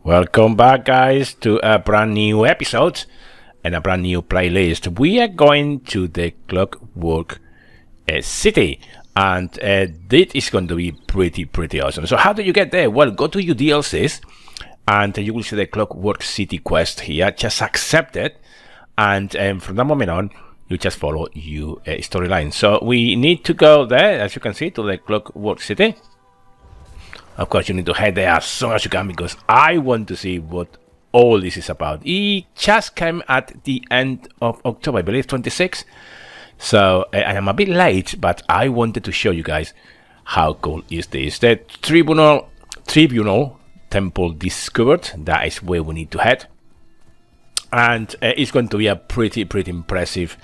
Welcome back, guys, to a brand new episode and a brand new playlist. We are going to the Clockwork City, and this is going to be pretty awesome. So how do you get there? Well, go to your DLCs and you will see the Clockwork City quest here. Just accept it, and from that moment on you just follow your storyline. So we need to go there, as you can see, to the Clockwork City. Of course, you need to head there as soon as you can, because I want to see what all this is about. It just came at the end of October, I believe, 26. So I am a bit late, but I wanted to show you guys how cool is this. The Tribunal Temple discovered. That is where we need to head. And it's going to be a pretty impressive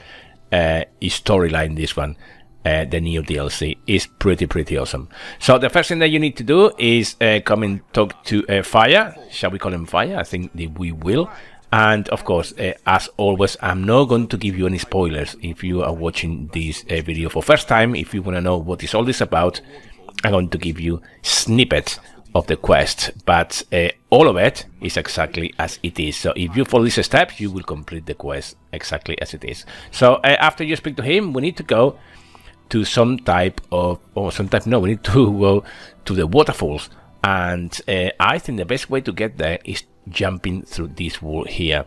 storyline, this one. The new DLC is pretty awesome. So the first thing that you need to do is come and talk to Fire. Shall we call him Fire? I think that we will. And of course, as always, I'm not going to give you any spoilers if you are watching this video for first time. If you want to know what is all this about, I'm going to give you snippets of the quest, but all of it is exactly as it is. So if you follow these steps, you will complete the quest exactly as it is. So after you speak to him, we need to go to we need to go to the waterfalls, and I think the best way to get there is jumping through this wall here.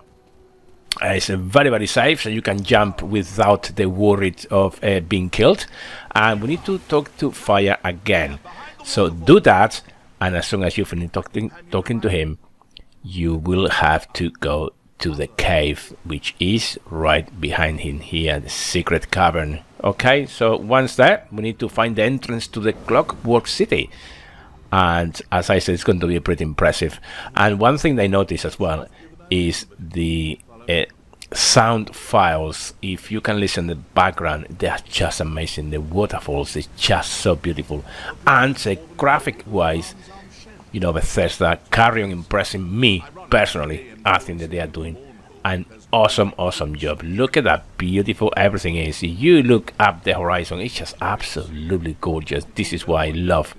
It's very safe, so you can jump without the worry of being killed. And we need to talk to Fire again, so do that, and as soon as you finish talking to him, you will have to go to the cave, which is right behind him here, the secret cavern. Okay, so once there, we need to find the entrance to the Clockwork City. And as I said, it's going to be pretty impressive. And one thing they notice as well is the sound files. If you can listen to the background, they are just amazing. The waterfalls is just so beautiful. And graphic-wise, you know, Bethesda carry on impressing me personally. I think that they are doing an awesome job. Look at that beautiful everything is. If you look up the horizon, it's just absolutely gorgeous. This is why I love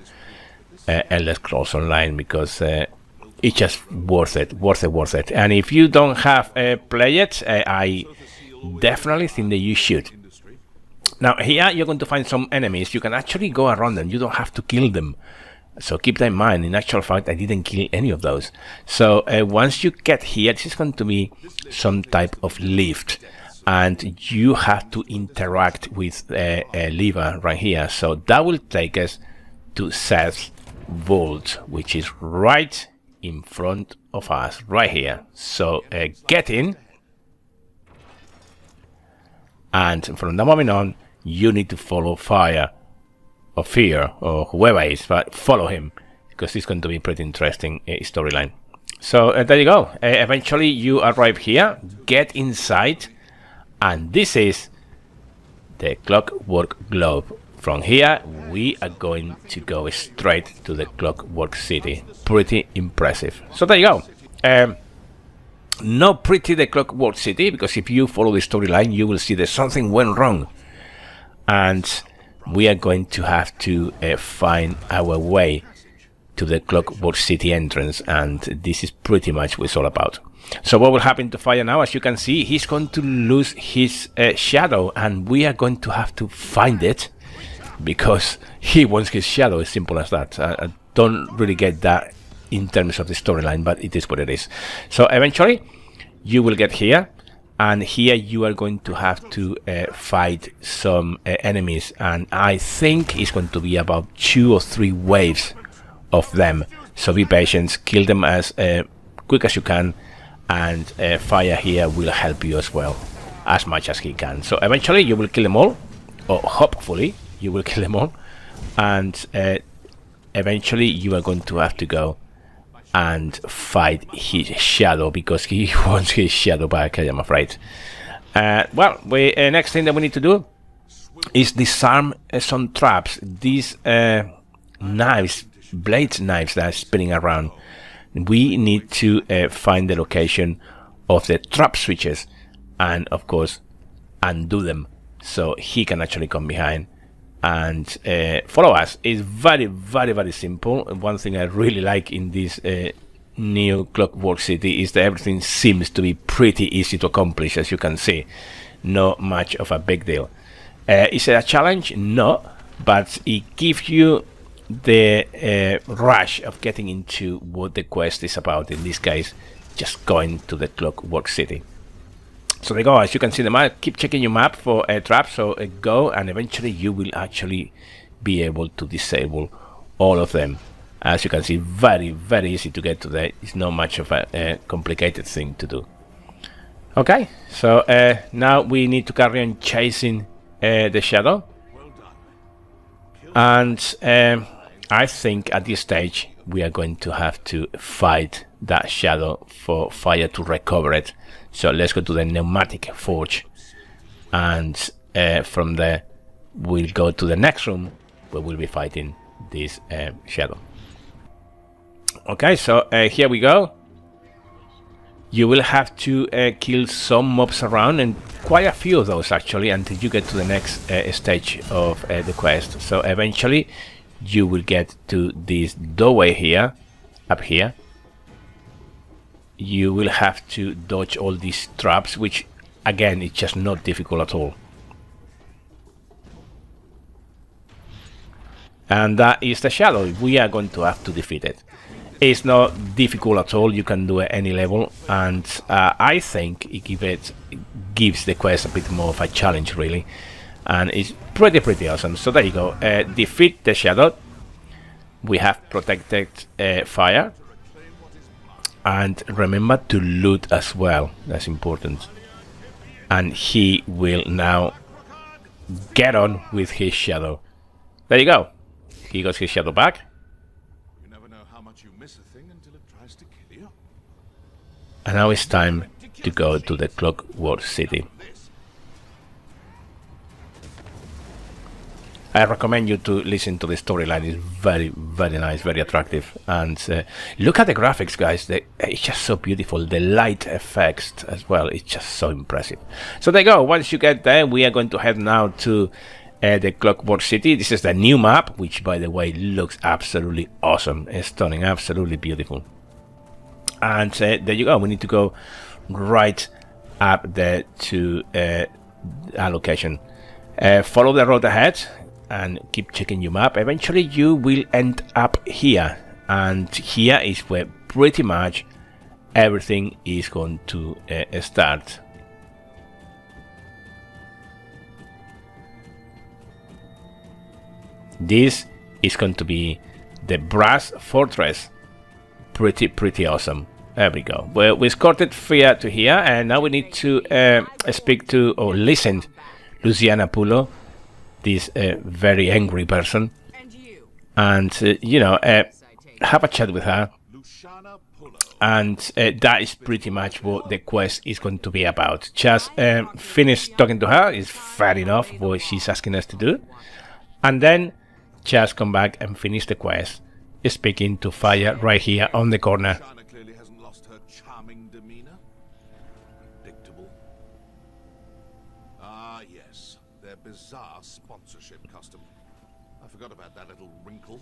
Elder Scrolls Online, because it's just worth it. And if you don't have played it, I definitely think that you should. Now here you're going to find some enemies. You can actually go around them. You don't have to kill them. So keep that in mind. In actual fact, I didn't kill any of those. So once you get here, this is going to be some type of lift, and you have to interact with a lever right here. So that will take us to Seth's vault, which is right in front of us, right here. So get in, and from that moment on, you need to follow Fire, or Fear, or whoever it is, but follow him, because it's going to be a pretty interesting storyline. So there you go. Eventually you arrive here, get inside, and this is the Clockwork Globe. From here we are going to go straight to the Clockwork City. Pretty impressive. So there you go. Not pretty the Clockwork City, because if you follow the storyline, you will see that something went wrong, and we are going to have to find our way to the Clockwork City entrance, and this is pretty much what it's all about. So what will happen to Fire now? As you can see, he's going to lose his shadow, and we are going to have to find it, because he wants his shadow. As simple as that. I don't really get that in terms of the storyline, but it is what it is. So eventually you will get here, and here you are going to have to fight some enemies, and I think it's going to be about 2 or 3 waves of them. So be patient, kill them as quick as you can, and Fire here will help you as well, as much as he can. So eventually you will kill them all, or hopefully you will kill them all, and eventually you are going to have to go and fight his shadow, because he wants his shadow back, I am afraid. Well, next thing that we need to do is disarm some traps. These knives, blades knives that are spinning around. We need to find the location of the trap switches, and of course undo them, so he can actually come behind and follow us. It's very simple. One thing I really like in this new Clockwork City is that everything seems to be pretty easy to accomplish, as you can see. Not much of a big deal. Is it a challenge? No, but it gives you the rush of getting into what the quest is about. In this case, just going to the Clockwork City. So there you go. As you can see the map, keep checking your map for traps. So go, and eventually you will actually be able to disable all of them. As you can see, very easy to get to there. It's not much of a complicated thing to do. Okay, so now we need to carry on chasing the shadow. And I think at this stage we are going to have to fight that shadow for fire to recover it. So let's go to the pneumatic forge, and from there we'll go to the next room where we'll be fighting this shadow. Okay, so here we go. You will have to kill some mobs around, and quite a few of those actually, until you get to the next stage of the quest. So eventually you will get to this doorway here, up here. You will have to dodge all these traps, which again, it's just not difficult at all. And that is the shadow. We are going to have to defeat it. It's not difficult at all. You can do it any level, and I think it gives the quest a bit more of a challenge, really, and it's pretty awesome. So there you go. Defeat the shadow. We have protected fire, and remember to loot as well. That's important. And he will now get on with his shadow. There you go. He got his shadow back. And now it's time to go to the Clockwork City. I recommend you to listen to the storyline. It's very nice, very attractive. And look at the graphics, guys. It's just so beautiful. The light effects as well. It's just so impressive. So there you go. Once you get there, we are going to head now to the Clockwork City. This is the new map, which, by the way, looks absolutely awesome. It's stunning, absolutely beautiful. And there you go. We need to go right up there to our location. Follow the road ahead and keep checking your map. Eventually you will end up here, and here is where pretty much everything is going to start. This is going to be the Brass Fortress. Pretty awesome. There we go. Well, we escorted Fia to here, and now we need to speak to or listen Luciana Pulo, this very angry person, and you know, have a chat with her. And that is pretty much what the quest is going to be about. Just finish talking to her. Is fair enough what she's asking us to do, and then just come back and finish the quest, speaking to Fire right here on the corner. Clearly hasn't lost her charming demeanor. Predictable. Ah, yes, their bizarre sponsorship custom. I forgot about that little wrinkle.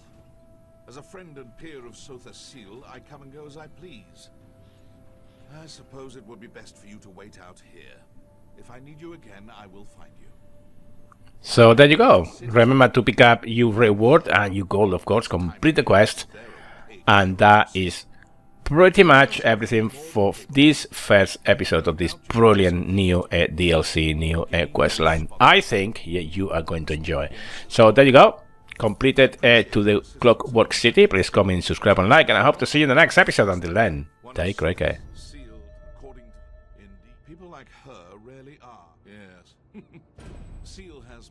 As a friend and peer of Sotha Seal, I come and go as I please. I suppose it would be best for you to wait out here. If I need you again, I will find you. So there you go. Remember to pick up your reward and your goal, of course. Complete the quest, and that is pretty much everything for this first episode of this brilliant new DLC, new quest line. I think you are going to enjoy. So there you go. Completed to the Clockwork City. Please comment, subscribe, and like, and I hope to see you in the next episode. Until then, take great care. People like her rarely are. Yes. Seal has